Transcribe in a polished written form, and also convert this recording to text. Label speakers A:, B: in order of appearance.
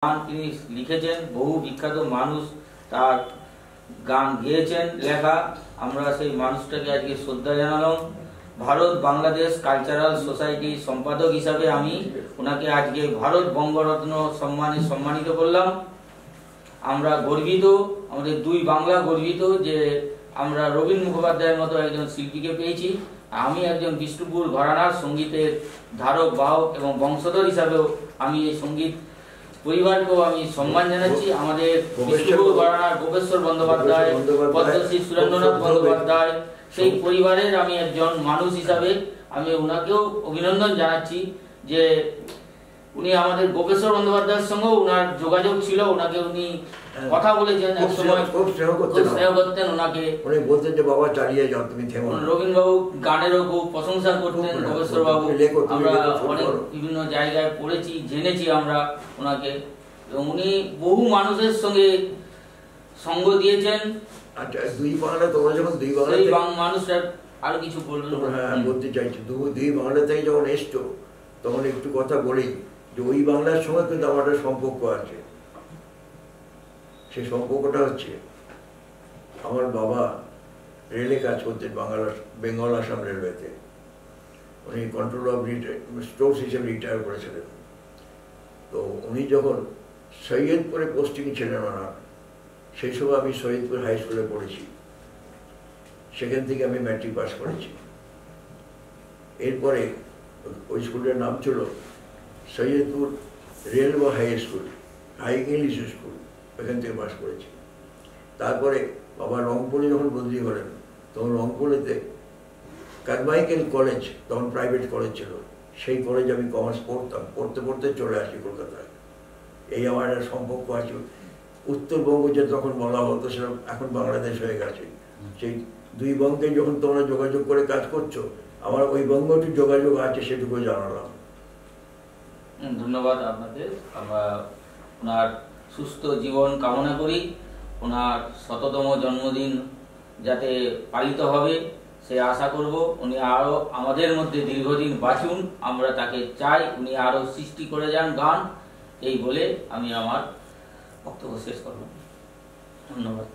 A: গান তিনি লিখেছেন, বহু বিখ্যাত মানুষ তার গান গেয়েছেন, লেখা। আমরা সেই মানুষটাকে আজকে শ্রদ্ধা জানালাম। ভারত বাংলাদেশ কালচারাল সোসাইটির সম্পাদক হিসাবে আমি ওনাকে আজকে ভারত বঙ্গরত্ন সম্মানে সম্মানিত করলাম। আমরা গর্বিত, আমাদের দুই বাংলা গর্বিত যে আমরা রবীন মুখোপাধ্যায়ের মতো একজন শিল্পীকে পেয়েছি। আমি একজন বিষ্ণুপুর ঘরানার সঙ্গীতের ধারক বাহক এবং বংশধর হিসাবেও আমি এই সঙ্গীত পরিবারকেও আমি সম্মান জানাচ্ছি। আমাদের বিষ্ণুপুর ঘরানার গোপেশ্বর বন্দ্যোপাধ্যায়, পদ্মশ্রী সুরেন্দ্রনাথ বন্দ্যোপাধ্যায়, সেই পরিবারের আমি একজন মানুষ হিসাবে আমি ওনাকেও অভিনন্দন জানাচ্ছি যে উনি আমাদের গোপেশ্বর বন্দ্যোপাধ্যায়ের সঙ্গেও ওনার যোগাযোগ ছিল। ওনাকে উনি কথা বলেছেন, এক সময় খুব স্নেহ করতেন ওনাকে, উনি বলতেন যে বাবা চালিয়ে যাও তুমি থেমো না। রবীন্দ্র বাবু গানেরও খুব প্রশংসা করতেন গোপেশ্বর বাবু। আমরা অনেক বিভিন্ন জায়গায় পড়েছি, জেনেছি আমরা ওনাকে, এবং উনি বহু মানুষের সঙ্গে সঙ্গ দিয়েছেন।
B: আচ্ছা, দুই বাংলা তোমরা যখন দুই বাংলা
A: মানুষরা আরো কিছু বলবেন?
B: হ্যাঁ, বলতে চাইছি দুই বাংলা থেকে যখন এসছো তখন একটু কথা বলি যে ওই বাংলার সঙ্গে কিন্তু আমার একটা সম্পর্ক আছে। সেই সম্পর্কটা হচ্ছে আমার বাবা রেলে কাজ করতেন, বেঙ্গল আসাম রেলওয়েতে। উনি কন্ট্রোল অফ স্টোর্স হিসেবে রিটায়ার করেছিলেন। তো উনি যখন সৈয়দপুরে পোস্টিং ছিলেন ওনার, সেই সময় আমি সৈয়দপুর হাই স্কুলে পড়েছি। সেখান থেকে আমি ম্যাট্রিক পাস করেছি। এরপরে ওই স্কুলের নাম ছিল Saidpur railway high school, high English school, ওখান থেকে পাস করেছি। তারপরে বাবা রংপুরে যখন বদলি করেন তখন রংপুরেতে কারমাইকেল কলেজ, তখন প্রাইভেট কলেজ ছিল, সেই কলেজে আমি কমার্স পড়তাম। পড়তে পড়তে চলে আসি কলকাতায়। এই আমার একটা সম্পর্ক আছে। উত্তরবঙ্গ যে তখন বলা হতো সেটা এখন বাংলাদেশ হয়ে গেছে। সেই দুই বঙ্গে যখন তোমরা যোগাযোগ করে কাজ করছো, আমার ওই বঙ্গটি যোগাযোগ আছে, সেটুকু জানালাম।
A: ধন্যবাদ আপনাদের। আমরা ওনার সুস্থ জীবন কামনা করি। ওনার ১০০তম জন্মদিন যাতে পালিত হবে সে আশা করব। উনি আরো আমাদের মধ্যে দীর্ঘদিন বাঁচুন, আমরা তাকে চাই। উনি আরো সৃষ্টি করে যান গান। এই বলে আমি আমার বক্তব্য শেষ করব। ধন্যবাদ।